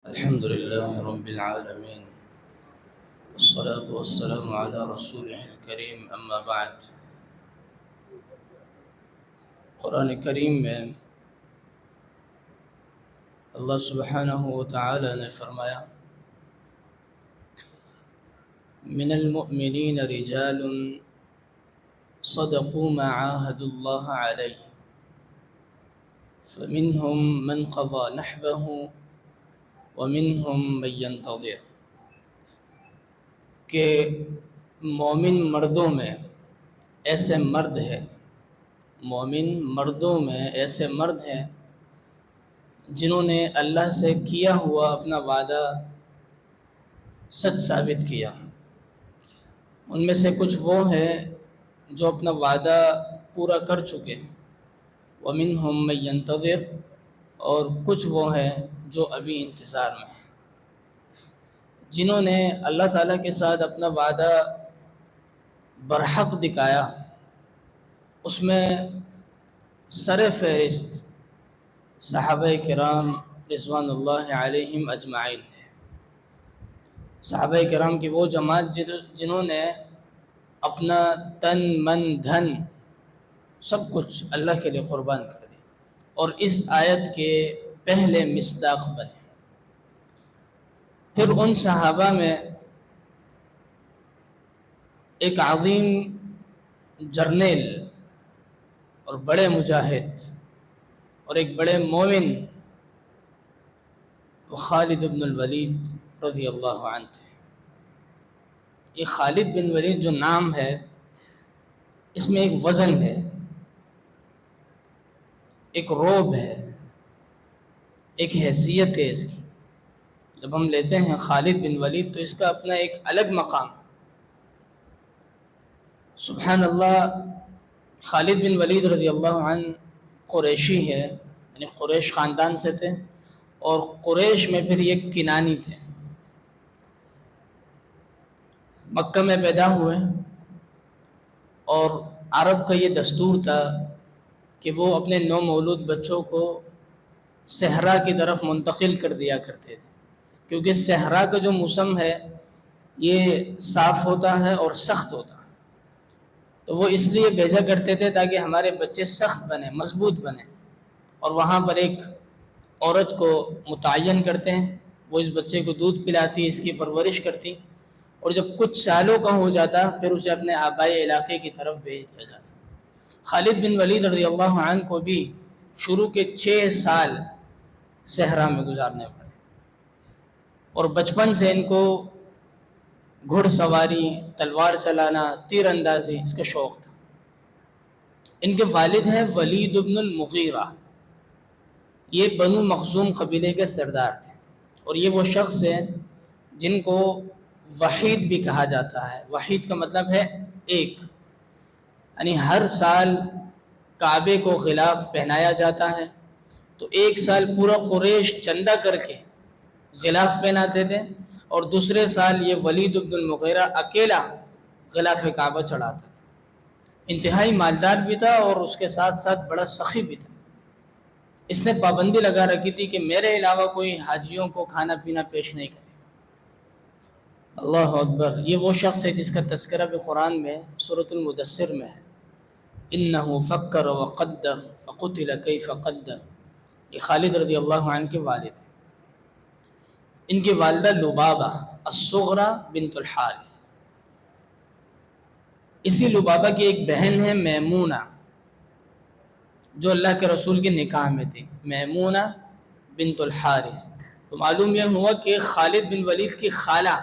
الحمد لله رب العالمين، والصلاة والسلام على رسوله الكريم، أما بعد. قرآن کریم میں اللہ سبحانہ و تعالی نے فرمایا: من المؤمنین رجال صدقوا ما عاهدوا الله عليه فمنهم من قضى نحبه ومنهم من ينتظر. کہ مومن مردوں میں ایسے مرد ہیں، مومن مردوں میں ایسے مرد ہیں جنہوں نے اللہ سے کیا ہوا اپنا وعدہ سچ ثابت کیا. ان میں سے کچھ وہ ہیں جو اپنا وعدہ پورا کر چکے، وَمِنْهُمْ مَن يَنْتَظِرُ، اور کچھ وہ ہیں جو ابھی انتظار میں ہیں. جنہوں نے اللہ تعالیٰ کے ساتھ اپنا وعدہ برحق دکھایا، اس میں سر فہرست صحابہ کرام رضوان اللہ علیہم اجمعین ہے. صحابہ کرام کی وہ جماعت جنہوں نے اپنا تن من دھن سب کچھ اللہ کے لیے قربان کر دی اور اس آیت کے پہلے مصداق بنے. پھر ان صحابہ میں ایک عظیم جرنیل اور بڑے مجاہد اور ایک بڑے مومن وہ خالد بن الولید رضی اللہ عنہ تھے. یہ خالد بن ولید جو نام ہے، اس میں ایک وزن ہے، ایک رعب ہے، ایک حیثیت ہے اس کی. جب ہم لیتے ہیں خالد بن ولید تو اس کا اپنا ایک الگ مقام. سبحان اللہ، خالد بن ولید رضی اللہ عنہ قریشی ہے، یعنی قریش خاندان سے تھے، اور قریش میں پھر یہ کنانی تھے. مکہ میں پیدا ہوئے اور عرب کا یہ دستور تھا کہ وہ اپنے نومولود بچوں کو صحرا کی طرف منتقل کر دیا کرتے تھے، کیونکہ صحرا کا جو موسم ہے یہ صاف ہوتا ہے اور سخت ہوتا ہے. تو وہ اس لیے بھیجا کرتے تھے تاکہ ہمارے بچے سخت بنیں، مضبوط بنیں. اور وہاں پر ایک عورت کو متعین کرتے ہیں، وہ اس بچے کو دودھ پلاتی، اس کی پرورش کرتی، اور جب کچھ سالوں کا ہو جاتا پھر اسے اپنے آبائی علاقے کی طرف بھیج دیا جاتا. خالد بن ولید رضی اللہ عنہ کو بھی شروع کے 6 سال صحرا میں گزارنے پڑے، اور بچپن سے ان کو گھڑ سواری، تلوار چلانا، تیر اندازی اس کا شوق تھا. ان کے والد ہیں ولید بن المغیرہ، یہ بنو مخزوم قبیلے کے سردار تھے، اور یہ وہ شخص ہیں جن کو وحید بھی کہا جاتا ہے. وحید کا مطلب ہے ایک، یعنی ہر سال کعبے کو غلاف پہنایا جاتا ہے تو ایک سال پورا قریش چندہ کر کے غلاف پہناتے تھے، اور دوسرے سال یہ ولید بن المغیرہ اکیلا غلاف کعبہ چڑھاتا تھا. انتہائی مالدار بھی تھا اور اس کے ساتھ ساتھ بڑا سخی بھی تھا. اس نے پابندی لگا رکھی تھی کہ میرے علاوہ کوئی حاجیوں کو کھانا پینا پیش نہیں کرے. اللہ اکبر. یہ وہ شخص ہے جس کا تذکرہ بھی قرآن میں سورۃ المدثر میں ہے. انہ فکر وقدر فقتل کیف قدر. یہ خالد رضی اللہ عنہ کے والد ہیں. ان کی والدہ لبابہ الصغرى بنت الحارث. اسی لبابہ کی ایک بہن ہے میمونہ، جو اللہ کے رسول کے نکاح میں تھی، میمونہ بنت الحارث. تو معلوم یہ ہوا کہ خالد بن ولید کی خالہ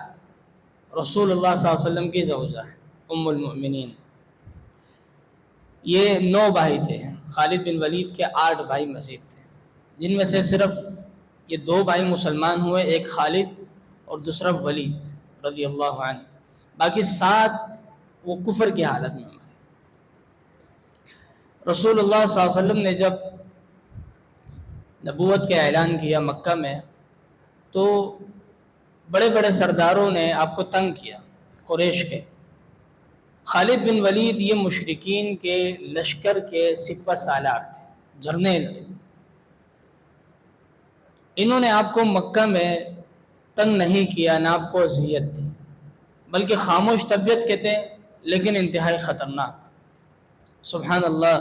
رسول اللہ صلی اللہ علیہ وسلم کی زوجہ ہے، ام المؤمنین. یہ 9 بھائی تھے. خالد بن ولید کے 8 بھائی مزید تھے، جن میں سے صرف یہ 2 بھائی مسلمان ہوئے، ایک خالد اور دوسرا ولید رضی اللہ عنہ. باقی 7 وہ کفر کی حالت میں مرے. رسول اللہ صلی اللہ علیہ وسلم نے جب نبوت کا اعلان کیا مکہ میں، تو بڑے بڑے سرداروں نے آپ کو تنگ کیا، قریش کے. خالد بن ولید یہ مشرکین کے لشکر کے سپہ سالار تھے، جرنیل تھے. انہوں نے آپ کو مکہ میں تنگ نہیں کیا، نہ آپ کو اذیت تھی، بلکہ خاموش طبیعت کے تھے لیکن انتہائی خطرناک۔ سبحان اللہ،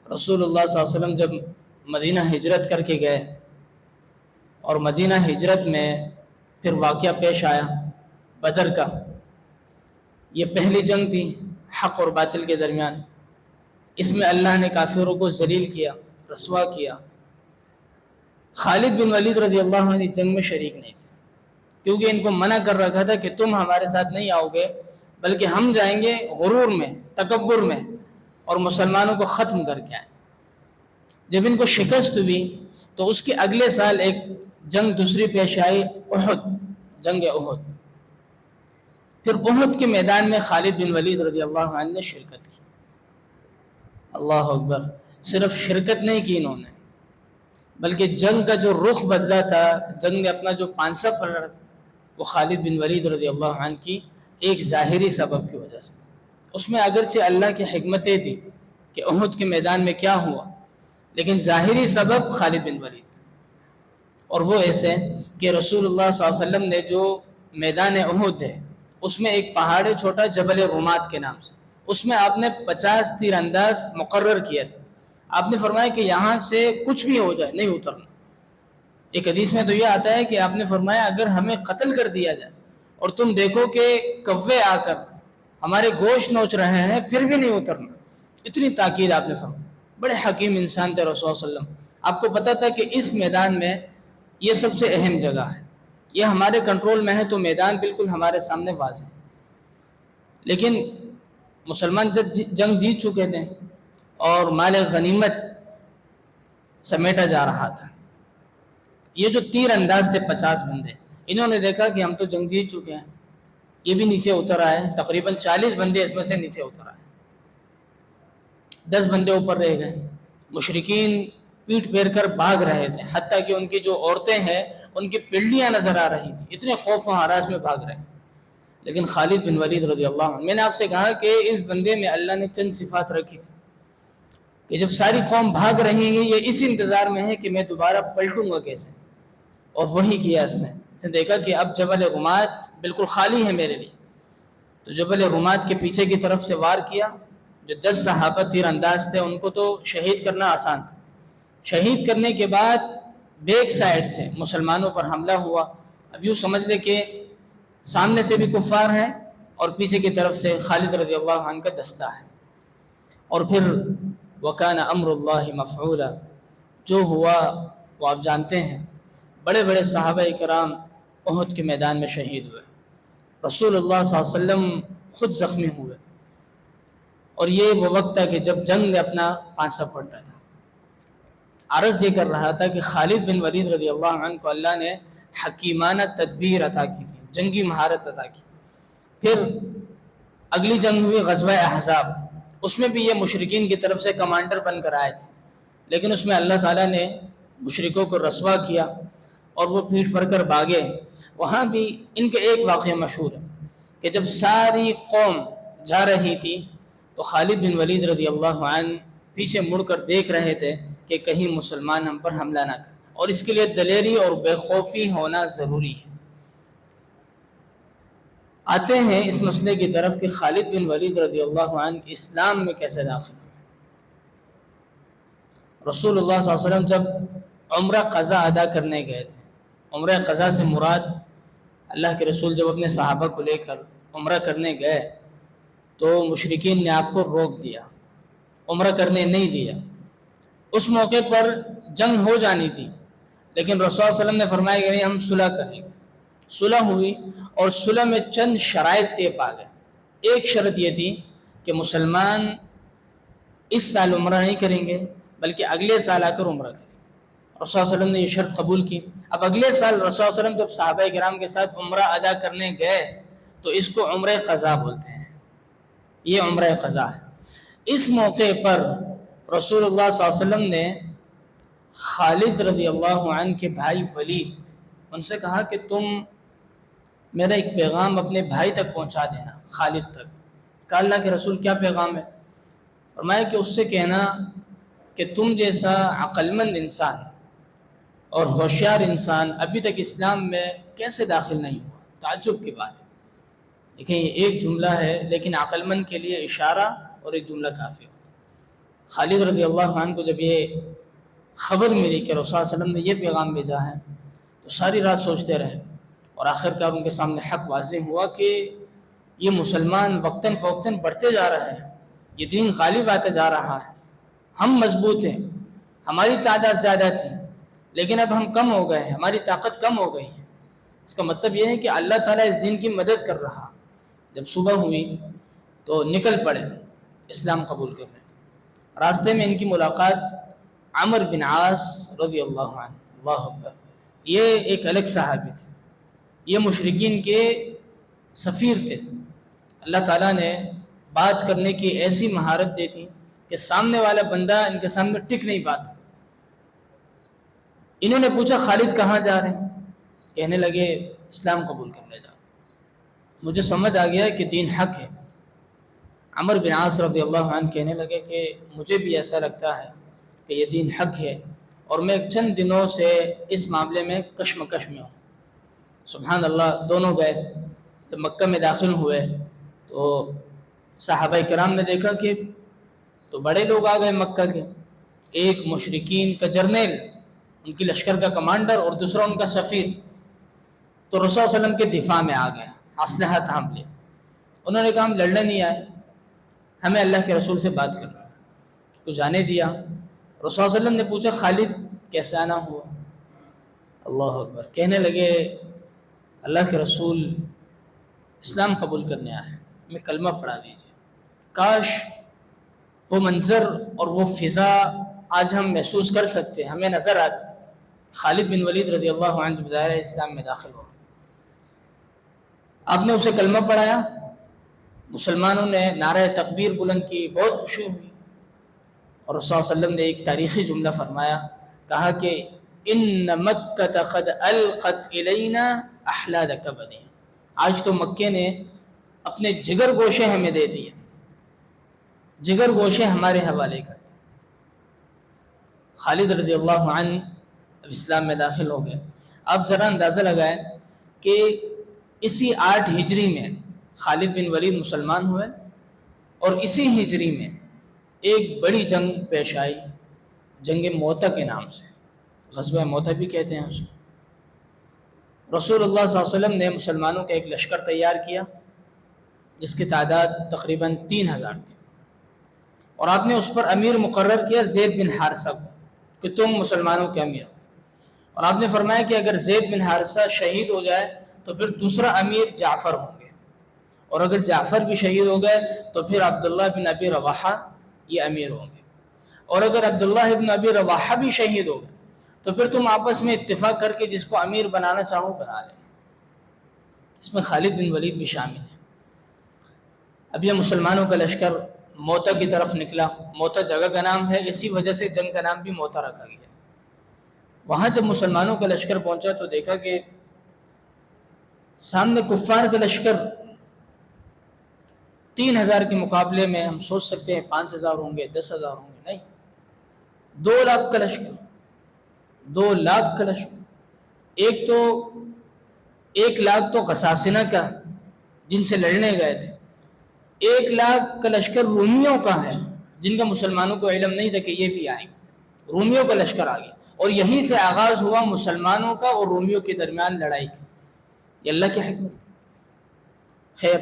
رسول اللہ صلی اللہ علیہ وسلم جب مدینہ ہجرت کر کے گئے اور مدینہ ہجرت میں پھر واقعہ پیش آیا بدر کا، یہ پہلی جنگ تھی حق اور باطل کے درمیان، اس میں اللہ نے کافروں کو ذلیل کیا، رسوا کیا۔ خالد بن ولید رضی اللہ عنہ جنگ میں شریک نہیں تھے، کیونکہ ان کو منع کر رکھا تھا کہ تم ہمارے ساتھ نہیں آؤ گے، بلکہ ہم جائیں گے غرور میں، تکبر میں، اور مسلمانوں کو ختم کر کے آئیں۔ جب ان کو شکست ہوئی تو اس کے اگلے سال ایک جنگ دوسری پیش آئی، احد، جنگ احد۔ پھر احد کے میدان میں خالد بن ولید رضی اللہ عنہ نے شرکت کی۔ اللہ اکبر، صرف شرکت نہیں کی انہوں نے، بلکہ جنگ کا جو رخ بدلا تھا، جنگ میں اپنا جو پانسہ پڑا، وہ خالد بن ولید رضی اللہ عنہ کی ایک ظاہری سبب کی وجہ سے۔ اس میں اگرچہ اللہ کی حکمتیں تھی کہ احد کے میدان میں کیا ہوا، لیکن ظاہری سبب خالد بن ولید، اور وہ ایسے کہ رسول اللہ صلی اللہ علیہ وسلم نے جو میدان احد ہے اس میں ایک پہاڑ ہے چھوٹا، جبل رومات کے نام سے، اس میں آپ نے 50 تیر انداز مقرر کیا تھا۔ آپ نے فرمایا کہ یہاں سے کچھ بھی ہو جائے نہیں اترنا۔ ایک حدیث میں تو یہ آتا ہے کہ آپ نے فرمایا اگر ہمیں قتل کر دیا جائے اور تم دیکھو کہ کوے آ کر ہمارے گوشت نوچ رہے ہیں پھر بھی نہیں اترنا، اتنی تاکید آپ نے فرمایا۔ بڑے حکیم انسان تھے رسول صلی اللہ علیہ وسلم، آپ کو پتا تھا کہ اس میدان میں یہ سب سے اہم جگہ ہے، یہ ہمارے کنٹرول میں ہے تو میدان بالکل ہمارے سامنے واضح ہے۔ لیکن مسلمان جنگ جیت چکے تھے اور مال غنیمت سمیٹا جا رہا تھا۔ یہ جو تیر انداز تھے 50 بندے، انہوں نے دیکھا کہ ہم تو جنگ جیت چکے ہیں، یہ بھی نیچے اتر آئے، تقریباً 40 بندے اس میں سے نیچے اتر آئے، 10 بندے اوپر رہ گئے۔ مشرکین پیٹ پھیر کر بھاگ رہے تھے، حتیٰ کہ ان کی جو عورتیں ہیں ان کی پنڈلیاں نظر آ رہی تھیں، اتنے خوف و ہراس میں بھاگ رہے۔ لیکن خالد بن ولید رضی اللہ عنہ، میں نے آپ سے کہا کہ اس بندے میں اللہ نے چند صفات رکھی تھی کہ جب ساری قوم بھاگ رہی ہے یہ اس انتظار میں ہے کہ میں دوبارہ پلٹوں گا کیسے، اور وہی کیا اس نے دیکھا کہ اب جبل رومات بالکل خالی ہے میرے لیے، تو جبل رومات کے پیچھے کی طرف سے وار کیا۔ جو 10 صحابہ تیر انداز تھے ان کو تو شہید کرنا آسان تھا، شہید کرنے کے بعد بیک سائڈ سے مسلمانوں پر حملہ ہوا۔ اب یوں سمجھ لے کہ سامنے سے بھی کفار ہیں اور پیچھے کی طرف سے خالد رضی اللہ عنہ کا دستہ ہے، اور پھر وَكَانَ أَمْرُ اللَّهِ مَفْعُولًا، جو ہوا وہ آپ جانتے ہیں، بڑے بڑے صحابہ کرام احد کے میدان میں شہید ہوئے، رسول اللہ صلی اللہ علیہ وسلم خود زخمی ہوئے، اور یہ وہ وقت تھا کہ جب جنگ میں اپنا پانسہ پڑ رہا تھا۔ عرض یہ کر رہا تھا کہ خالد بن ولید رضی اللہ عنہ کو اللہ نے حکیمانہ تدبیر عطا کی تھی، جنگی مہارت عطا کی۔ پھر اگلی جنگ ہوئی غزوہ احزاب، اس میں بھی یہ مشرکین کی طرف سے کمانڈر بن کر آئے تھے، لیکن اس میں اللہ تعالیٰ نے مشرکوں کو رسوا کیا اور وہ پیٹ پھیر کر بھاگے۔ وہاں بھی ان کے ایک واقعہ مشہور ہے کہ جب ساری قوم جا رہی تھی تو خالد بن ولید رضی اللہ عنہ پیچھے مڑ کر دیکھ رہے تھے کہ کہیں مسلمان ہم پر حملہ نہ کریں، اور اس کے لیے دلیری اور بے خوفی ہونا ضروری ہے۔ آتے ہیں اس مسئلے کی طرف کہ خالد بن ولید رضی اللہ عنہ اسلام میں کیسے داخل ہوئے۔ رسول اللہ صلی اللہ علیہ وسلم جب عمرہ قضا ادا کرنے گئے تھے، عمرہ قضا سے مراد اللہ کے رسول جب اپنے صحابہ کو لے کر عمرہ کرنے گئے تو مشرکین نے آپ کو روک دیا، عمرہ کرنے نہیں دیا۔ اس موقع پر جنگ ہو جانی تھی، لیکن رسول صلی اللہ علیہ وسلم نے فرمایا کہ نہیں، ہم صلح کریں گے۔ صلح ہوئی، اور صلح میں چند شرائط طے پا گئے۔ ایک شرط یہ تھی کہ مسلمان اس سال عمرہ نہیں کریں گے بلکہ اگلے سال آ کر عمرہ کریں گے۔ رسول صلی اللہ علیہ وسلم نے یہ شرط قبول کی۔ اب اگلے سال رسول صلی اللہ علیہ وسلم جب صحابہ کرام کے ساتھ عمرہ ادا کرنے گئے تو اس کو عمرہ قضا بولتے ہیں، یہ عمرہ قضا ہے۔ اس موقع پر رسول اللہ صلی اللہ علیہ وسلم نے خالد رضی اللہ عنہ کے بھائی ولید، ان سے کہا کہ تم میرا ایک پیغام اپنے بھائی تک پہنچا دینا، خالد تک۔ کہا اللہ کے رسول کیا پیغام ہے؟ فرمایا کہ اس سے کہنا کہ تم جیسا عقل مند انسان اور ہوشیار انسان ابھی تک اسلام میں کیسے داخل نہیں ہوا؟ تعجب کی بات ہے۔ دیکھیں یہ ایک جملہ ہے لیکن عقل مند کے لیے اشارہ اور ایک جملہ کافی ہوتا ہے۔ خالد رضی اللہ عنہ کو جب یہ خبر ملی کہ رسول صلی اللہ علیہ وسلم نے یہ پیغام بھیجا ہے تو ساری رات سوچتے رہے، اور آخرکار ان کے سامنے حق واضح ہوا کہ یہ مسلمان وقتاً فوقتاً بڑھتے جا رہے ہیں، یہ دین غالب آتا جا رہا ہے، ہم مضبوط ہیں، ہماری تعداد زیادہ تھی لیکن اب ہم کم ہو گئے ہیں، ہماری طاقت کم ہو گئی ہے۔ اس کا مطلب یہ ہے کہ اللہ تعالیٰ اس دین کی مدد کر رہا۔ جب صبح ہوئی تو نکل پڑے اسلام قبول کرنے۔ راستے میں ان کی ملاقات عمر بن عاص رضی اللہ عنہ، اللہ اکبر، یہ ایک الگ صحابی تھے، یہ مشرکین کے سفیر تھے۔ اللہ تعالیٰ نے بات کرنے کی ایسی مہارت دی تھی کہ سامنے والا بندہ ان کے سامنے ٹک نہیں پاتا۔ انہوں نے پوچھا خالد کہاں جا رہے ہیں؟ کہنے لگے اسلام قبول کرنے جا رہے ہیں۔ مجھے سمجھ آ گیا کہ دین حق ہے۔ عمر بن عاص رضی اللہ عنہ کہنے لگے کہ مجھے بھی ایسا لگتا ہے کہ یہ دین حق ہے، اور میں چند دنوں سے اس معاملے میں کشمکش میں ہوں۔ سبحان اللہ، دونوں گئے۔ جب مکہ میں داخل ہوئے تو صحابہ کرام نے دیکھا کہ تو بڑے لوگ آ گئے مکہ کے، ایک مشرکین کا جرنیل، ان کی لشکر کا کمانڈر، اور دوسرا ان کا سفیر۔ تو رسول صلی اللہ علیہ وسلم کے دفاع میں آ گئے، اسلحہ تھام لے۔ انہوں نے کہا ہم لڑنے نہیں آئے، ہمیں اللہ کے رسول سے بات کرنا۔ تو جانے دیا۔ رسول صلی اللہ علیہ وسلم نے پوچھا خالد کیسے آنا ہوا؟ اللہ اکبر، کہنے لگے اللہ کے رسول اسلام قبول کرنے آئے، ہمیں کلمہ پڑھا دیجیے۔ کاش وہ منظر اور وہ فضا آج ہم محسوس کر سکتے، ہمیں نظر آتی۔ خالد بن ولید رضی اللہ عنہ بدائرہ اسلام میں داخل ہو، آپ نے اسے کلمہ پڑھایا، مسلمانوں نے نعرہ تکبیر بلند کی، بہت خوشی ہوئی، اور رسول صلی اللہ علیہ وسلم نے ایک تاریخی جملہ فرمایا، کہا کہ ان مکہ قد القت الینا احلاد کبد، آج تو مکے نے اپنے جگر گوشے ہمیں دے دیے، جگر گوشے ہمارے حوالے کر۔ خالد رضی اللہ عنہ اب اسلام میں داخل ہو گئے۔ آپ ذرا اندازہ لگائیں کہ اسی 8 ہجری میں خالد بن ولید مسلمان ہوئے، اور اسی ہجری میں ایک بڑی جنگ پیش آئی، جنگ موتا کے نام سے، غزوہ موتا بھی کہتے ہیں اسے۔ رسول اللہ صلی اللہ علیہ وسلم نے مسلمانوں کا ایک لشکر تیار کیا جس کی تعداد تقریباً 3000 تھی، اور آپ نے اس پر امیر مقرر کیا زید بن حارثہ کو کہ تم مسلمانوں کے امیر ہو، اور آپ نے فرمایا کہ اگر زید بن حارثہ شہید ہو جائے تو پھر دوسرا امیر جعفر ہوں گے، اور اگر جعفر بھی شہید ہو گئے تو پھر عبداللہ بن ابی رواحہ یہ امیر ہوں گے، اور اگر عبداللہ بن ابی رواحہ بھی شہید ہو گئے تو پھر تم آپس میں اتفاق کر کے جس کو امیر بنانا چاہو بنا لیں۔ اس میں خالد بن ولید بھی شامل ہے۔ اب یہ مسلمانوں کا لشکر موتا کی طرف نکلا، موتا جگہ کا نام ہے، اسی وجہ سے جنگ کا نام بھی موتا رکھا گیا۔ وہاں جب مسلمانوں کا لشکر پہنچا تو دیکھا کہ سامنے کفار کا لشکر 3000 کے مقابلے میں ہم سوچ سکتے ہیں 5000 ہوں گے، 10,000 ہوں گے، نہیں، 2 لاکھ کا لشکر، 2 لاکھ کا لشکر۔ ایک لاکھ تو غساسنہ کا جن سے لڑنے گئے تھے، 1 لاکھ کا لشکر رومیوں کا ہے جن کا مسلمانوں کو علم نہیں تھا کہ یہ بھی آئیں گے، رومیوں کا لشکر آ گیا، اور یہیں سے آغاز ہوا مسلمانوں کا اور رومیوں کے درمیان لڑائی کا۔ یہ اللہ کی حکمت۔ خیر،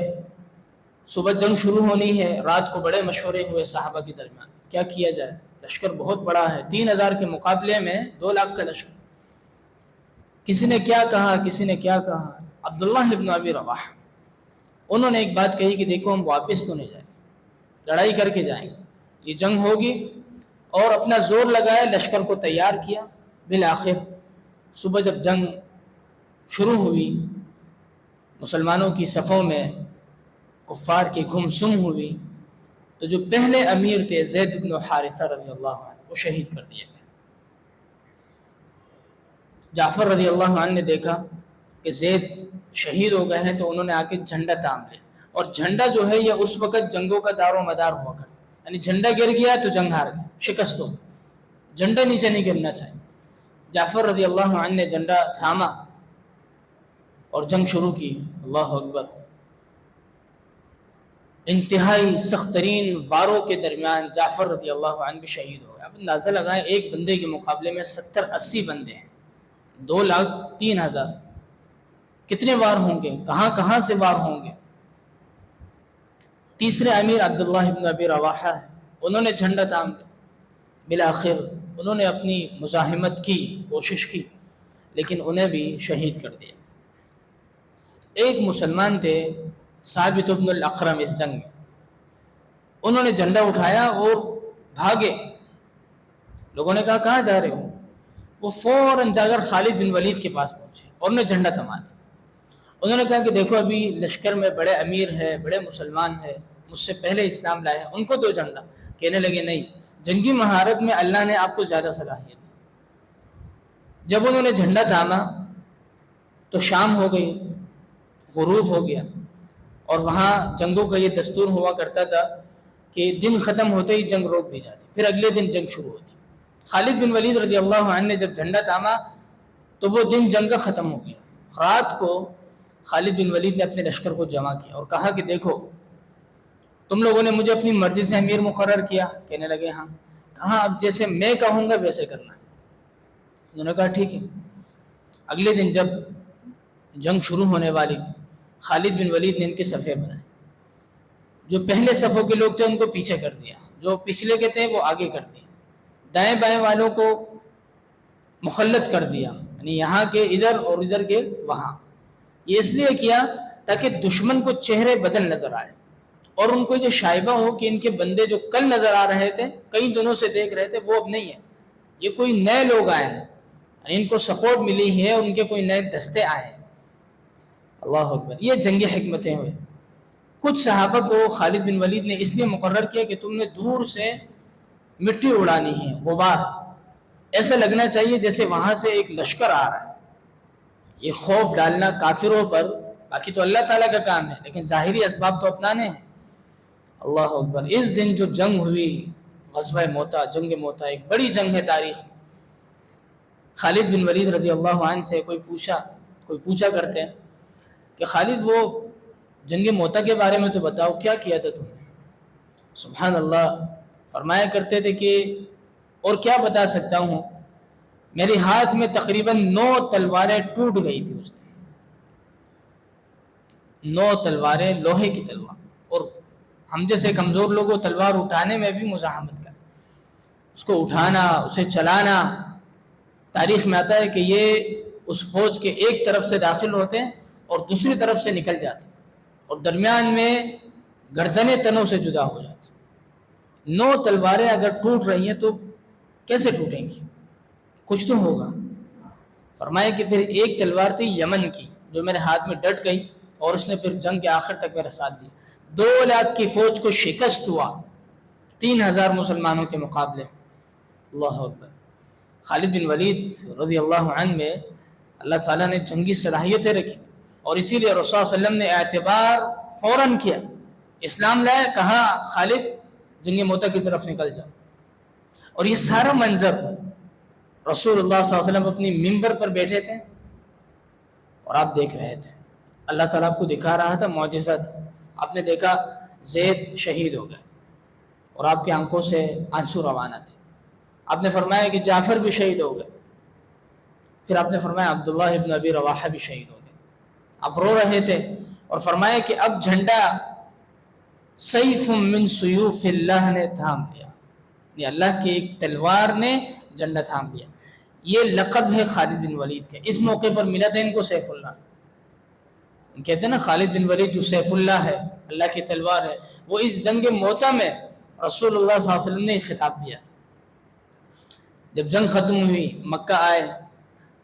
صبح جنگ شروع ہونی ہے، رات کو بڑے مشورے ہوئے صحابہ کے درمیان، کیا کیا جائے، لشکر بہت بڑا ہے، 3000 کے مقابلے میں 2 لاکھ کا لشکر۔ کسی نے کیا کہا، کسی نے کیا کہا۔ عبداللہ ابن ابی رواحہ انہوں نے ایک بات کہی کہ دیکھو ہم واپس تو نہیں جائیں گے، لڑائی کر کے جائیں گے، یہ جنگ ہوگی، اور اپنا زور لگائے، لشکر کو تیار کیا۔ بالآخر صبح جب جنگ شروع ہوئی، مسلمانوں کی صفوں میں کفار کی گم سم ہوئی، تو جو پہلے امیر تھے زید بن حارثہ رضی اللہ عنہ وہ شہید کر دیے گئے۔ جعفر رضی اللہ عنہ نے دیکھا کہ زید شہید ہو گئے ہیں تو انہوں نے آ کے جھنڈا تام لیا، اور جھنڈا جو ہے یہ اس وقت جنگوں کا دار و مدار ہوا کرتا، یعنی جھنڈا گر گیا تو جنگ ہار گئی، شکست ہو، جھنڈا نیچے نہیں گرنا چاہیے۔ جعفر رضی اللہ عنہ نے جھنڈا تھاما اور جنگ شروع کی. اللہ اکبر. انتہائی سخت ترین واروں کے درمیان جعفر رضی اللہ عنہ بھی شہید ہو گئے. اب اندازہ لگائیں ایک بندے کے مقابلے میں 70-80 بندے ہیں, 2,03,000. کتنے وار ہوں گے, کہاں کہاں سے وار ہوں گے. تیسرے امیر عبداللہ ابن ابی رواحہ ہے, انہوں نے جھنڈا تھام لیا. بالآخر انہوں نے اپنی مزاحمت کی, کوشش کی, لیکن انہیں بھی شہید کر دیا. ایک مسلمان تھے ثابت بن الاقرم, اس جنگ میں انہوں نے جھنڈا اٹھایا اور بھاگے. لوگوں نے کہا کہاں جا رہے ہو؟ وہ فوراً جا کر خالد بن ولید کے پاس پہنچے اور انہوں نے جھنڈا تھما دیا. انہوں نے کہا کہ دیکھو ابھی لشکر میں بڑے امیر ہیں, بڑے مسلمان ہیں, مجھ سے پہلے اسلام لائے ہیں, ان کو دو جھنڈا. کہنے لگے نہیں, جنگی مہارت میں اللہ نے آپ کو زیادہ صلاحیت. جب انہوں نے جھنڈا تھاما تو شام ہو گئی, غروب ہو گیا, اور وہاں جنگوں کا یہ دستور ہوا کرتا تھا کہ دن ختم ہوتے ہی جنگ روک دی جاتی, پھر اگلے دن جنگ شروع ہوتی. خالد بن ولید رضی اللہ عنہ نے جب جھنڈا تھاما تو وہ دن جنگ کا ختم ہو گیا. رات کو خالد بن ولید نے اپنے لشکر کو جمع کیا اور کہا کہ دیکھو تم لوگوں نے مجھے اپنی مرضی سے امیر مقرر کیا. کہنے لگے ہاں. کہاں اب جیسے میں کہوں گا ویسے کرنا. انہوں نے کہا ٹھیک ہے. اگلے دن جب جنگ شروع ہونے والی تھی, خالد بن ولید نے ان کے صفے بنائے. جو پہلے صفوں کے لوگ تھے ان کو پیچھے کر دیا, جو پچھلے کے تھے وہ آگے کر دیا, دائیں بائیں والوں کو مخلط کر دیا, یعنی یہاں کے ادھر اور ادھر کے وہاں. یہ اس لیے کیا تاکہ دشمن کو چہرے بدل نظر آئے اور ان کو جو شائبہ ہو کہ ان کے بندے جو کل نظر آ رہے تھے, کئی دنوں سے دیکھ رہے تھے, وہ اب نہیں ہے, یہ کوئی نئے لوگ آئے ہیں, یعنی ان کو سپورٹ ملی ہے, ان کے کوئی نئے دستے آئے ہیں. اللہ اکبر. یہ جنگی حکمتیں ہوئے. کچھ صحابہ کو خالد بن ولید نے اس لیے مقرر کیا کہ تم نے دور سے مٹی اڑانی ہے, غبار, ایسا لگنا چاہیے جیسے وہاں سے ایک لشکر آ رہا ہے. یہ خوف ڈالنا کافروں پر, باقی تو اللہ تعالیٰ کا کام ہے, لیکن ظاہری اسباب تو اپنانے ہیں. اللہ اکبر. اس دن جو جنگ ہوئی, غزوہ موتا, جنگ موتا, ایک بڑی جنگ ہے تاریخ. خالد بن ولید رضی اللہ عنہ سے کوئی پوچھا کرتے ہیں کہ خالد وہ جنگ موتا کے بارے میں تو بتاؤ, کیا کیا تھا تم نے؟ سبحان اللہ. فرمایا کرتے تھے کہ اور کیا بتا سکتا ہوں, میرے ہاتھ میں تقریباً 9 تلواریں ٹوٹ گئی تھی اس دن. 9 تلواریں, لوہے کی تلوار. اور ہم جیسے کمزور لوگوں تلوار اٹھانے میں بھی مزاحمت کریں, اس کو اٹھانا, اسے چلانا. تاریخ میں آتا ہے کہ یہ اس فوج کے ایک طرف سے داخل ہوتے ہیں اور دوسری طرف سے نکل جاتے ہیں, اور درمیان میں گردنیں تنوں سے جدا ہو جاتی. 9 تلواریں اگر ٹوٹ رہی ہیں تو کیسے ٹوٹیں گی؟ کچھ تو ہوگا. فرمایا کہ پھر ایک تلوار تھی یمن کی جو میرے ہاتھ میں ڈٹ گئی, اور اس نے پھر جنگ کے آخر تک میرا ساتھ دیا. 2 لاکھ کی فوج کو شکست ہوا 3,000 مسلمانوں کے مقابلے. اللہ اکبر. خالد بن ولید رضی اللہ عنہ میں اللہ تعالیٰ نے جنگی صلاحیتیں رکھی, اور اسی لیے رسول صلی اللہ علیہ وسلم نے اعتبار فوراً کیا. اسلام لائے, کہا خالد جنگ موتا کی طرف نکل جاؤ. اور یہ سارا منظر رسول اللہ صلی اللہ علیہ وسلم اپنی ممبر پر بیٹھے تھے اور آپ دیکھ رہے تھے. اللہ تعالیٰ آپ کو دکھا رہا تھا معجزات. آپ نے دیکھا زید شہید ہو گئے اور آپ کی آنکھوں سے آنسو روانہ تھے. آپ نے فرمایا کہ جعفر بھی شہید ہو گئے. پھر آپ نے فرمایا عبداللہ ابن ابی رواحہ بھی شہید ہو گئے. آپ رو رہے تھے اور فرمایا کہ اب جھنڈا سیف من سیوف اللہ نے تھام لیا, یہ اللہ کی ایک تلوار نے جھنڈا تھام لیا. یہ لقب ہے خالد بن ولید کا. اس موقع پر ملا تھا ان کو سیف اللہ. کہتے ہیں نا خالد بن ولید جو سیف اللہ ہے, اللہ کی تلوار ہے, وہ اس جنگ موتا میں رسول اللہ صلی اللہ علیہ وسلم نے خطاب دیا. جب جنگ ختم ہوئی, مکہ آئے,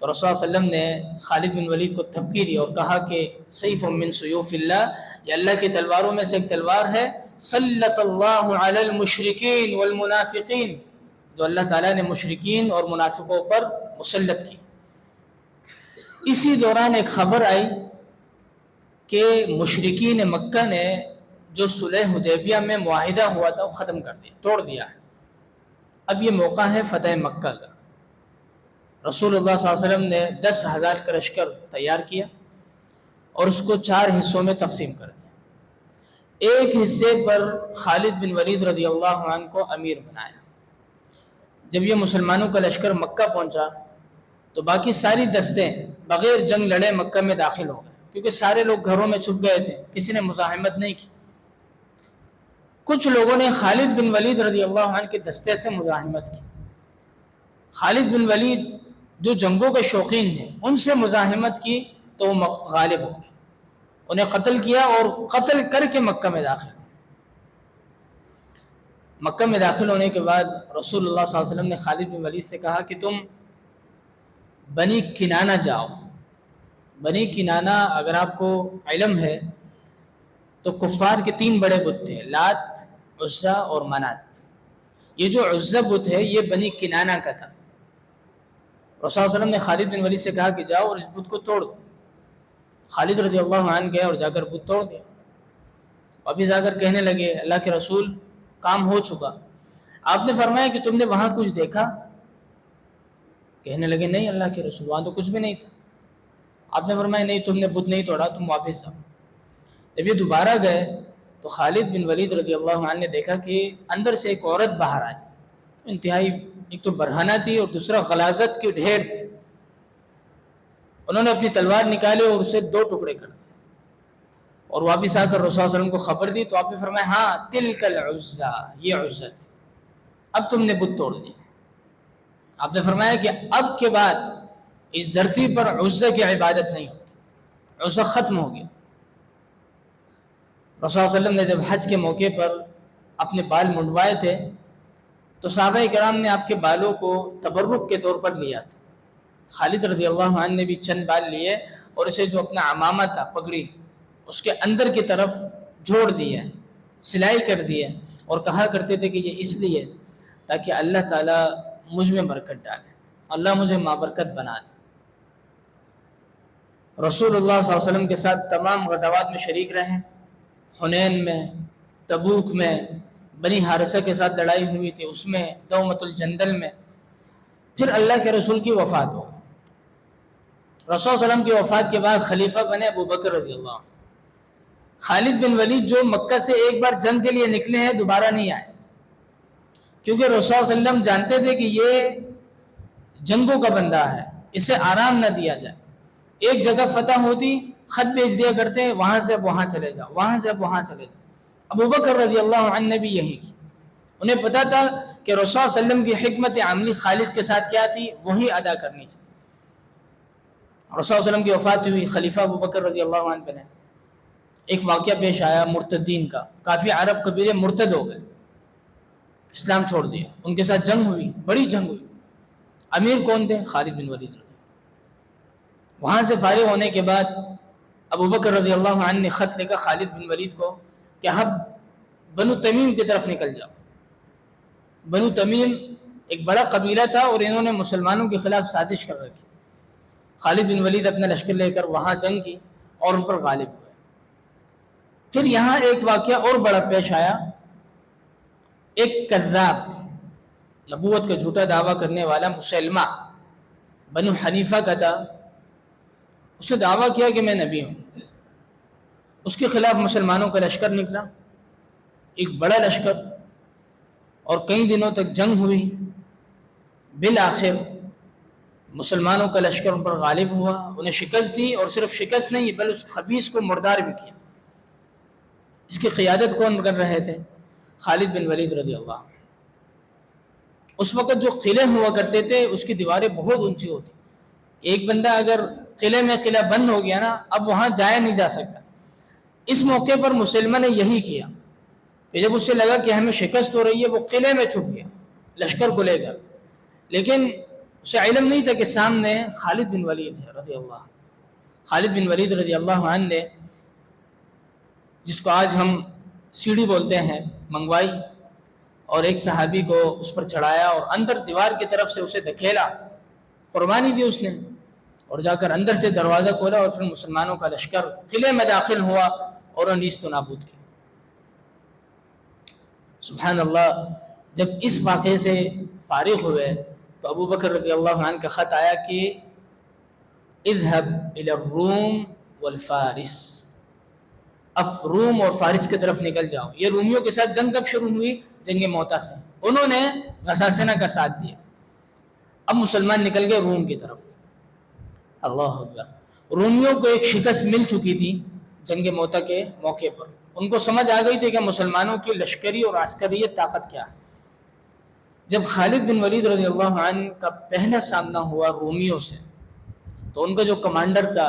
تو رسول اللہ علیہ وسلم نے خالد بن ولید کو تھپکی دی اور کہا کہ سیف من سیوف اللہ, یہ اللہ کی تلواروں میں سے ایک تلوار ہے. سلط اللہ علی المشرکین والمنافقین, جو اللہ تعالیٰ نے مشرکین اور منافقوں پر مسلط کی. اسی دوران ایک خبر آئی کہ مشرکین مکہ نے جو صلح حدیبیہ میں معاہدہ ہوا تھا وہ ختم کر دیا, توڑ دیا ہے. اب یہ موقع ہے فتح مکہ کا. رسول اللہ صلی اللہ علیہ وسلم نے 10,000 کا لشکر تیار کیا اور اس کو 4 حصوں میں تقسیم کر دیا۔ ایک حصے پر خالد بن ولید رضی اللہ عنہ کو امیر بنایا۔ جب یہ مسلمانوں کا لشکر مکہ پہنچا تو باقی ساری دستیں بغیر جنگ لڑے مکہ میں داخل ہو گئے، کیونکہ سارے لوگ گھروں میں چھپ گئے تھے، کسی نے مزاحمت نہیں کی۔ کچھ لوگوں نے خالد بن ولید رضی اللہ عنہ کے دستے سے مزاحمت کی۔ خالد بن ولید جو جنگوں کے شوقین ہیں ان سے مزاحمت کی تو وہ غالب ہو گئے، انہیں قتل کیا اور قتل کر کے مکہ میں داخل ہوئے۔ مکہ میں داخل ہونے کے بعد رسول اللہ صلی اللہ علیہ وسلم نے خالد بن ولید سے کہا کہ تم بنی کنانہ جاؤ۔ بنی کنانہ اگر آپ کو علم ہے تو کفار کے 3 بڑے بت تھے، لات، عزا اور منات۔ یہ جو عزا بت ہے یہ بنی کنانہ کا تھا۔ رسول اللہ علیہ وسلم نے خالد بن ولید سے کہا کہ جاؤ اور اس بت کو توڑ دو۔ خالد رضی اللہ عنہ گئے اور جا کر بت توڑ دیا۔ واپس آ کر کہنے لگے اللہ کے رسول کام ہو چکا، آپ نے فرمایا کہ تم نے وہاں کچھ دیکھا؟ کہنے لگے نہیں اللہ کے رسول وہاں تو کچھ بھی نہیں تھا۔ آپ نے فرمایا نہیں تم نے بت نہیں توڑا، تم واپس جاؤ۔ جب یہ دوبارہ گئے تو خالد بن ولید رضی اللہ عنہ نے دیکھا کہ اندر سے ایک عورت باہر آئی، انتہائی ایک تو برہنہ تھی اور دوسرا غلاظت کی ڈھیر تھی۔ انہوں نے اپنی تلوار نکالی اور اسے 2 ٹکڑے کر دیے اور واپس آ کر رسول اللہ علیہ وسلم کو خبر دی تو آپ نے فرمایا ہاں تلک العزا، یہ عزت، اب تم نے بت توڑ دی۔ آپ نے فرمایا کہ اب کے بعد اس دھرتی پر عزا کی عبادت نہیں ہوگی، عزا ختم ہو گیا۔ رسول اللہ علیہ وسلم نے جب حج کے موقع پر اپنے بال منڈوائے تھے تو صحابہ کرام نے آپ کے بالوں کو تبرک کے طور پر لیا تھا۔ خالد رضی اللہ عنہ نے بھی چند بال لیے اور اسے جو اپنا عمامہ تھا پگڑی اس کے اندر کی طرف جوڑ دیے، سلائی کر دیے اور کہا کرتے تھے کہ یہ اس لیے تاکہ اللہ تعالیٰ مجھ میں برکت ڈالے، اللہ مجھے مابرکت بنا دے۔ رسول اللہ صلی اللہ علیہ وسلم کے ساتھ تمام غزوات میں شریک رہے، حنین میں، تبوک میں، بنی حارثہ کے ساتھ لڑائی ہوئی تھی اس میں، دومۃ الجندل میں۔ پھر اللہ کے رسول کی وفات ہو گئی۔ رسول صلی اللہ علیہ وسلم کی وفات کے بعد خلیفہ بنے ابو بکر رضی اللہ عنہ۔ خالد بن ولید جو مکہ سے ایک بار جنگ کے لیے نکلے ہیں دوبارہ نہیں آئے، کیونکہ رسول صلی اللہ علیہ وسلم جانتے تھے کہ یہ جنگوں کا بندہ ہے، اسے آرام نہ دیا جائے۔ ایک جگہ فتح ہوتی خط بھیج دیا کرتے وہاں سے اب وہاں چلے جاؤ، وہاں سے اب وہاں چلے جاؤ۔ ابو بکر رضی اللہ عنہ نے بھی یہی کی۔ انہیں پتا تھا کہ رسول صلی اللہ علیہ وسلم کی حکمت عملی خالد کے ساتھ کیا تھی، وہی ادا کرنی چاہیے۔ رسول اللہ علیہ وسلم کی وفات ہوئی، خلیفہ ابو بکر رضی اللہ عنہ بنے۔ ایک واقعہ پیش آیا مرتدین کا، کافی عرب قبیلے مرتد ہو گئے، اسلام چھوڑ دیا، ان کے ساتھ جنگ ہوئی، بڑی جنگ ہوئی۔ امیر کون تھے؟ خالد بن ولید۔ وہاں سے فارغ ہونے کے بعد ابو بکر رضی اللہ عنہ نے خط لکھا خالد بن ولید کو کہ اب بنو تمیم کی طرف نکل جاؤ۔ بنو تمیم ایک بڑا قبیلہ تھا اور انہوں نے مسلمانوں کے خلاف سازش کر رکھی۔ خالد بن ولید اپنا لشکر لے کر وہاں جنگ کی اور ان پر غالب ہوئے۔ پھر یہاں ایک واقعہ اور بڑا پیش آیا۔ ایک کذاب، نبوت کا جھوٹا دعویٰ کرنے والا مسلمہ بنو حنیفہ کا تھا، اس نے دعویٰ کیا کہ میں نبی ہوں۔ اس کے خلاف مسلمانوں کا لشکر نکلا، ایک بڑا لشکر، اور کئی دنوں تک جنگ ہوئی۔ بالآخر مسلمانوں کا لشکر ان پر غالب ہوا، انہیں شکست دی، اور صرف شکست نہیں بلکہ اس خبیث کو مردار بھی کیا۔ اس کی قیادت کون کر رہے تھے؟ خالد بن ولید رضی اللہ عنہ۔ اس وقت جو قلعے ہوا کرتے تھے اس کی دیواریں بہت اونچی ہوتی، ایک بندہ اگر قلعے میں قلعہ بند ہو گیا نا اب وہاں جایا نہیں جا سکتا۔ اس موقع پر مسلمہ نے یہی کیا کہ جب اسے لگا کہ ہمیں شکست ہو رہی ہے وہ قلعے میں چھپ گیا، لشکر کو لے گیا، لیکن اسے علم نہیں تھا کہ سامنے خالد بن ولید ہے رضی اللہ عنہ۔ خالد بن ولید رضی اللہ عنہ نے، جس کو آج ہم سیڑھی بولتے ہیں، منگوائی اور ایک صحابی کو اس پر چڑھایا اور اندر دیوار کی طرف سے اسے دھکیلا، قربانی دی اس نے، اور جا کر اندر سے دروازہ کھولا اور پھر مسلمانوں کا لشکر قلعے میں داخل ہوا اور انہیں نیست و نابود کیا۔ سبحان اللہ، جب اس واقعے سے فارغ ہوئے تو ابو بکر رضی اللہ عنہ کا خط آیا کہ اذهب الى الروم والفارس، اب روم اور فارس کی طرف نکل جاؤ۔ یہ رومیوں کے ساتھ جنگ کب شروع ہوئی؟ جنگ موتا سے، انہوں نے غساسنہ کا ساتھ دیا، اب مسلمان نکل گئے روم کی طرف۔ اللہ اکبر، رومیوں کو ایک شکست مل چکی تھی جنگ موتا کے موقع پر، ان کو سمجھ آ گئی تھی کہ مسلمانوں کی لشکری اور عسکریت طاقت کیا ہے۔ جب خالد بن ولید رضی اللہ عنہ کا پہلا سامنا ہوا رومیوں سے، تو ان کا جو کمانڈر تھا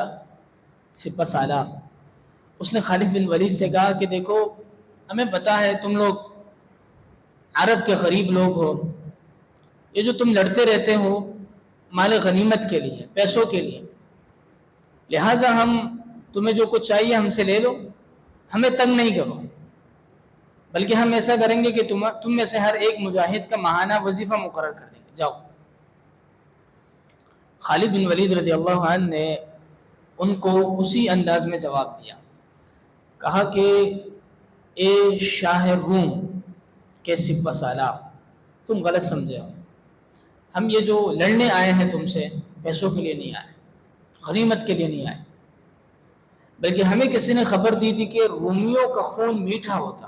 سپہ سالار، اس نے خالد بن ولید سے کہا کہ دیکھو ہمیں پتا ہے تم لوگ عرب کے غریب لوگ ہو، یہ جو تم لڑتے رہتے ہو مال غنیمت کے لیے، پیسوں کے لیے، لہٰذا ہم تمہیں جو کچھ چاہیے ہم سے لے لو، ہمیں تنگ نہیں کرو، بلکہ ہم ایسا کریں گے کہ تم میں سے ہر ایک مجاہد کا ماہانہ وظیفہ مقرر کر دیں گے، جاؤ۔ خالد بن ولید رضی اللہ عنہ نے ان کو اسی انداز میں جواب دیا، کہا کہ اے شاہ روم کے سپہ سالار، تم غلط سمجھے ہو، ہم یہ جو لڑنے آئے ہیں تم سے پیسوں کے لیے نہیں آئے، غنیمت کے لیے نہیں آئے، بلکہ ہمیں کسی نے خبر دی تھی کہ رومیوں کا خون میٹھا ہوتا،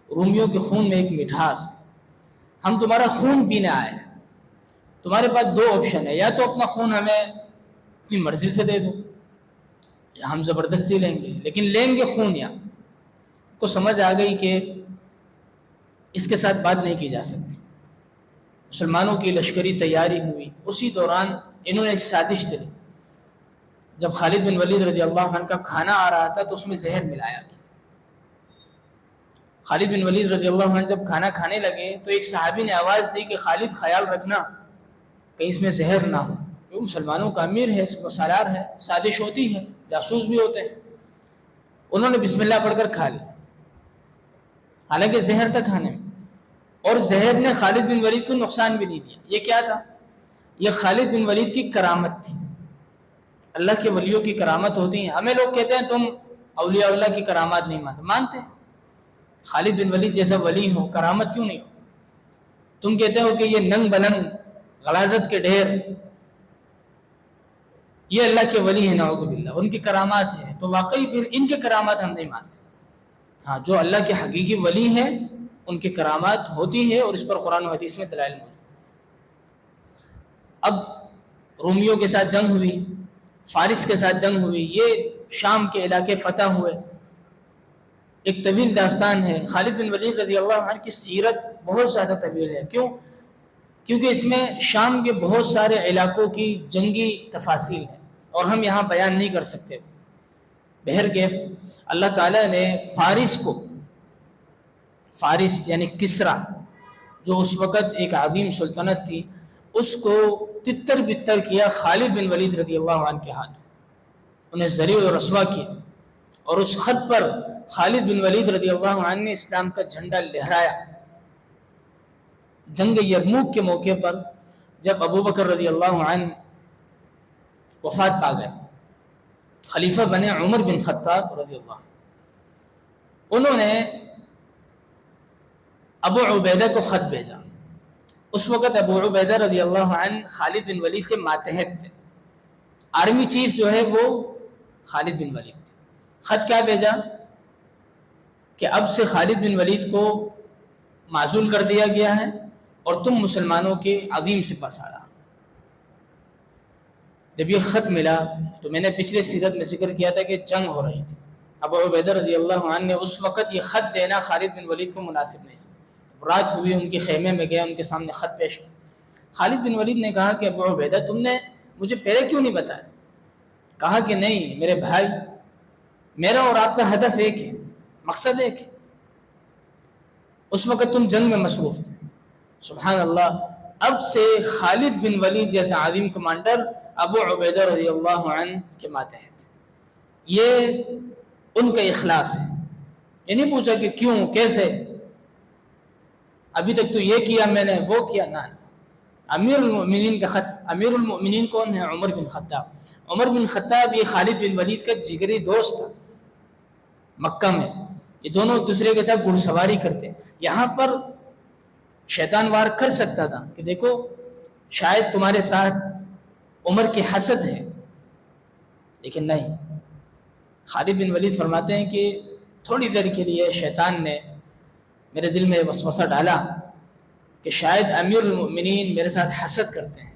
رومیوں کے خون میں ایک مٹھاس، ہم تمہارا خون پینے آئے ہیں، تمہارے پاس دو آپشن ہے، یا تو اپنا خون ہمیں اپنی مرضی سے دے دو، یا ہم زبردستی لیں گے، لیکن لیں گے خون۔ یا کو سمجھ آ گئی کہ اس کے ساتھ بات نہیں کی جا سکتی، مسلمانوں کی لشکری تیاری ہوئی، اسی دوران انہوں نے ایک سازش چلی، جب خالد بن ولید رضی اللہ عنہ کا کھانا آ رہا تھا تو اس میں زہر ملایا گیا۔ خالد بن ولید رضی اللہ عنہ جب کھانا کھانے لگے تو ایک صحابی نے آواز دی کہ خالد خیال رکھنا کہیں اس میں زہر نہ ہو، وہ مسلمانوں کا امیر ہے، سالار ہے، سازش ہوتی ہے، جاسوس بھی ہوتے ہیں۔ انہوں نے بسم اللہ پڑھ کر کھا لیا، حالانکہ زہر تھا کھانے میں، اور زہر نے خالد بن ولید کو نقصان بھی نہیں دیا۔ یہ کیا تھا؟ یہ خالد بن ولید کی کرامت تھی۔ اللہ کے ولیوں کی کرامت ہوتی ہیں، ہمیں لوگ کہتے ہیں تم اولیاء اللہ کی کرامات نہیں مانتے، مانتے ہیں، خالد بن ولید جیسا ولی ہو، کرامت کیوں نہیں ہو؟ تم کہتے ہو کہ یہ ننگ بلنگ غلاظت کے ڈھیر یہ اللہ کے ولی ہیں، نعوذ باللہ، ان کی کرامات ہیں، تو واقعی پھر ان کے کرامات ہم نہیں مانتے۔ ہاں، جو اللہ کے حقیقی ولی ہیں ان کی کرامات ہوتی ہے، اور اس پر قرآن و حدیث میں دلائل موجود۔ اب رومیوں کے ساتھ جنگ ہوئی، فارس کے ساتھ جنگ ہوئی، یہ شام کے علاقے فتح ہوئے، ایک طویل داستان ہے۔ خالد بن ولید رضی اللہ عنہ کی سیرت بہت زیادہ طویل ہے، کیوں؟ کیونکہ اس میں شام کے بہت سارے علاقوں کی جنگی تفاصیل ہیں، اور ہم یہاں بیان نہیں کر سکتے۔ بہرکیف اللہ تعالیٰ نے فارس کو، فارس یعنی کسریٰ جو اس وقت ایک عظیم سلطنت تھی، اس کو تتر بتر کیا خالد بن ولید رضی اللہ عنہ کے ہاتھ، انہیں ذلیل و رسوا کیا، اور اس خط پر خالد بن ولید رضی اللہ عنہ نے اسلام کا جھنڈا لہرایا۔ جنگ یرموک کے موقع پر جب ابو بکر رضی اللہ عنہ وفات پا گئے، خلیفہ بنے عمر بن خطاب رضی اللہ عنہ، انہوں نے ابو عبیدہ کو خط بھیجا۔ اس وقت ابو عبیدہ رضی اللہ عنہ خالد بن ولید کے ماتحت تھے، آرمی چیف جو ہے وہ خالد بن ولید تھے۔ خط کیا بھیجا کہ اب سے خالد بن ولید کو معزول کر دیا گیا ہے، اور تم مسلمانوں کے عظیم سپہ سالار۔ جب یہ خط ملا تو میں نے پچھلے سیرت میں ذکر کیا تھا کہ جنگ ہو رہی تھی، ابو عبیدہ رضی اللہ عنہ نے اس وقت یہ خط دینا خالد بن ولید کو مناسب نہیں سمجھا۔ رات ہوئی، ان کے خیمے میں گیا، ان کے سامنے خط پیش کیا۔ خالد بن ولید نے کہا کہ ابو عبیدہ تم نے مجھے پہلے کیوں نہیں بتایا؟ کہا کہ نہیں میرے بھائی، میرا اور آپ کا ہدف ایک ہے، مقصد ایک ہے، اس وقت تم جنگ میں مصروف تھے۔ سبحان اللہ، اب سے خالد بن ولید جیسا عظیم کمانڈر ابو عبیدہ رضی اللہ عنہ کے ماتحت، یہ ان کا اخلاص ہے۔ یہ نہیں پوچھا کہ کیوں، کیسے، ابھی تک تو یہ کیا میں نے، وہ کیا، نہ۔ امیر المؤمنین کا خط، امیر المؤمنین کون ہے؟ عمر بن خطاب۔ عمر بن خطاب یہ خالد بن ولید کا جگری دوست تھا مکہ میں، یہ دونوں ایک دوسرے کے ساتھ گھڑ سواری کرتے۔ یہاں پر شیطان وار کر سکتا تھا کہ دیکھو شاید تمہارے ساتھ عمر کی حسد ہے، لیکن نہیں۔ خالد بن ولید فرماتے ہیں کہ تھوڑی دیر کے لیے شیطان نے میرے دل میں وسوسہ ڈالا کہ شاید امیر المؤمنین میرے ساتھ حسد کرتے ہیں،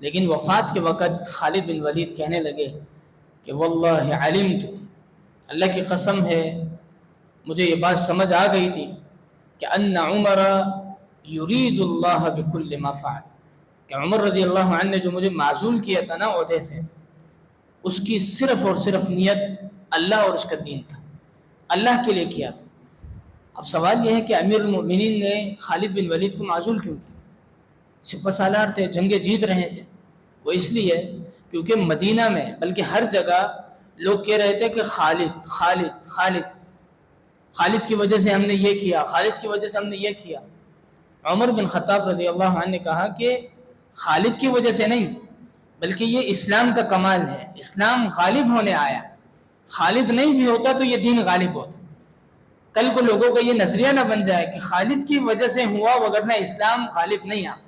لیکن وفات کے وقت خالد بن ولید کہنے لگے کہ واللہ علمت، اللہ کی قسم ہے مجھے یہ بات سمجھ آ گئی تھی کہ ان عمر یرید اللہ بکل ما فعل، کہ عمر رضی اللہ عنہ نے جو مجھے معزول کیا تھا نا عہدے سے، اس کی صرف اور صرف نیت اللہ اور اس کا دین تھا، اللہ کے لیے کیا تھا۔ اب سوال یہ ہے کہ امیر المؤمنین نے خالد بن ولید کو معزول کیوں کیا؟ سپہ سالار تھے، جنگیں جیت رہے تھے۔ وہ اس لیے کیونکہ مدینہ میں بلکہ ہر جگہ لوگ کہہ رہے تھے کہ خالد خالد خالد، خالد کی وجہ سے ہم نے یہ کیا، خالد کی وجہ سے ہم نے یہ کیا۔ عمر بن خطاب رضی اللہ عنہ نے کہا کہ خالد کی وجہ سے نہیں، بلکہ یہ اسلام کا کمال ہے، اسلام غالب ہونے آیا، خالد نہیں بھی ہوتا تو یہ دین غالب ہوتا۔ کل کو لوگوں کا یہ نظریہ نہ بن جائے کہ خالد کی وجہ سے ہوا وگرنہ اسلام غالب نہیں آتا۔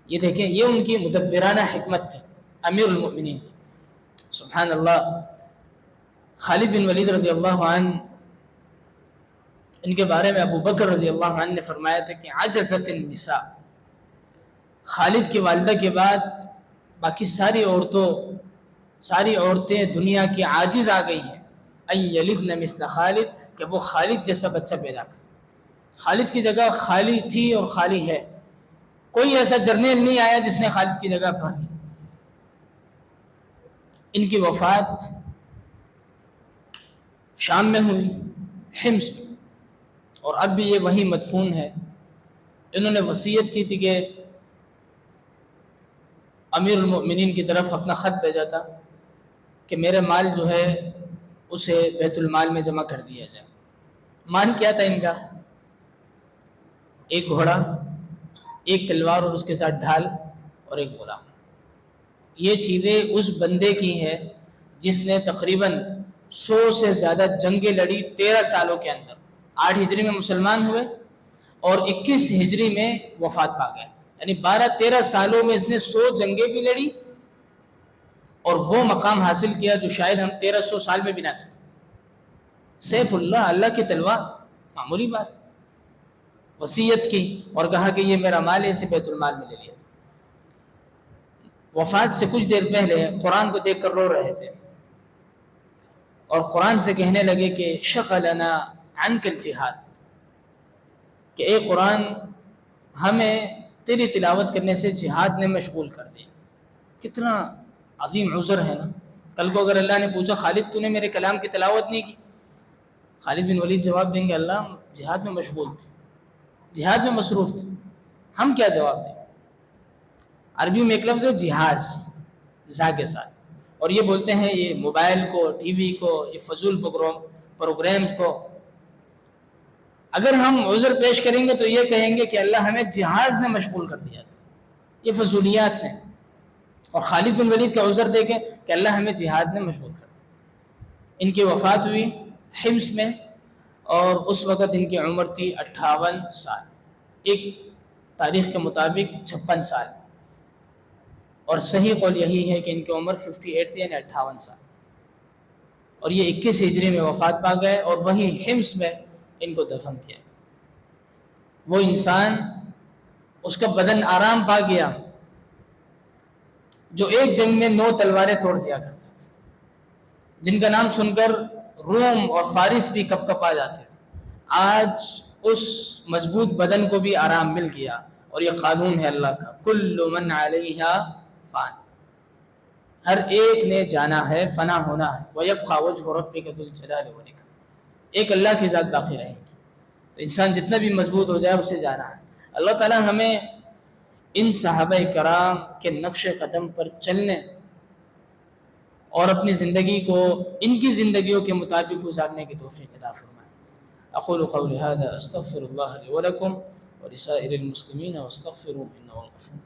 یہ دیکھیں، یہ ان کی مدبرانہ حکمت تھی امیر المؤمنین۔ سبحان اللہ۔ خالد بن ولید رضی اللہ عنہ، ان کے بارے میں ابو بکر رضی اللہ عنہ نے فرمایا تھا کہ عجزت النساء، خالد کی والدہ کے بعد باقی ساری عورتیں دنیا کی عاجز آ گئی ہیں ان یلدن مثل خالد، کہ وہ خالد جیسا بچہ پیدا کرے۔ خالد کی جگہ خالی تھی اور خالی ہے، کوئی ایسا جرنیل نہیں آیا جس نے خالد کی جگہ بھر لی۔ ان کی وفات شام میں ہوئی، حمص میں، اور اب بھی یہ وہیں مدفون ہے۔ انہوں نے وصیت کی تھی کہ امیر المؤمنین کی طرف اپنا خط بھیجا تھا کہ میرے مال جو ہے اسے بیت المال میں جمع کر دیا جائے۔ مال کیا تھا ان کا؟ ایک گھوڑا، ایک تلوار اور اس کے ساتھ ڈھال، اور ایک غلام۔ یہ چیزیں اس بندے کی ہیں جس نے تقریباً 100 سے زیادہ جنگیں لڑی 13 سالوں کے اندر۔ 8 ہجری میں مسلمان ہوئے اور 21 ہجری میں وفات پا گئے، یعنی 12-13 سالوں میں اس نے 100 جنگیں بھی لڑی اور وہ مقام حاصل کیا جو شاید ہم 1300 سال میں بھی نہ کر سکتے۔ سیف اللہ، اللہ کی تلوار، معمولی بات۔ وصیت کی اور کہا کہ یہ میرا مال ہے، اسے بیت المال میں لے لیا۔ وفات سے کچھ دیر پہلے قرآن کو دیکھ کر رو رہے تھے اور قرآن سے کہنے لگے کہ شغلنا عنک الجہاد، کہ اے قرآن ہمیں تیری تلاوت کرنے سے جہاد نے مشغول کر دیا۔ کتنا عظیم عذر ہے نا۔ کل کو اگر اللہ نے پوچھا خالد تو نے میرے کلام کی تلاوت نہیں کی، خالد بن ولید جواب دیں گے اللہ جہاد میں مشغول تھے، جہاد میں مصروف تھے، ہم کیا جواب دیں؟ عربی میں ایک لفظ ہے جہاز، زا کے ساتھ، اور یہ بولتے ہیں یہ موبائل کو، ٹی وی کو، یہ فضول پروگرام کو۔ اگر ہم عذر پیش کریں گے تو یہ کہیں گے کہ اللہ ہمیں جہاز نے مشغول کر دیا تھا، یہ فضولیات ہیں۔ اور خالد بن ولید کا عذر دیکھیں کہ اللہ ہمیں جہاد نے مشغول کر دیا۔ ان کی وفات ہوئی حمص میں اور اس وقت ان کی عمر تھی 58 سال، ایک تاریخ کے مطابق 56 سال، اور صحیح قول یہی ہے کہ ان کی عمر 58 تھی، یعنی 58 سال، اور یہ 21 ہجری میں وفات پا گئے اور وہی حمص میں ان کو دفن کیا۔ وہ انسان، اس کا بدن آرام پا گیا جو ایک جنگ میں 9 تلواریں توڑ دیا کرتا تھا، جن کا نام سن کر روم اور فارس بھی کپ کپ آ جاتے تھے۔ آج اس مضبوط بدن کو بھی آرام مل گیا، اور یہ قانون ہے اللہ کا، کل من علیہا فان، ہر ایک نے جانا ہے، فنا ہونا ہے، وَيَبْقَى وَجْهُ رَبِّكَ ذُو الْجَلَالِ وَالْإِكْرَامِ، ایک اللہ کی ذات باقی رہے گی۔ تو انسان جتنا بھی مضبوط ہو جائے اسے جانا ہے۔ اللہ تعالیٰ ہمیں ان صحابہ کرام کے نقش قدم پر چلنے اور اپنی زندگی کو ان کی زندگیوں کے مطابق گزارنے کی توفیق عطا فرمائے۔ اقول قولی هذا استغفر الله لي ولكم ولسائر المسلمين واستغفروه انه هو الغفور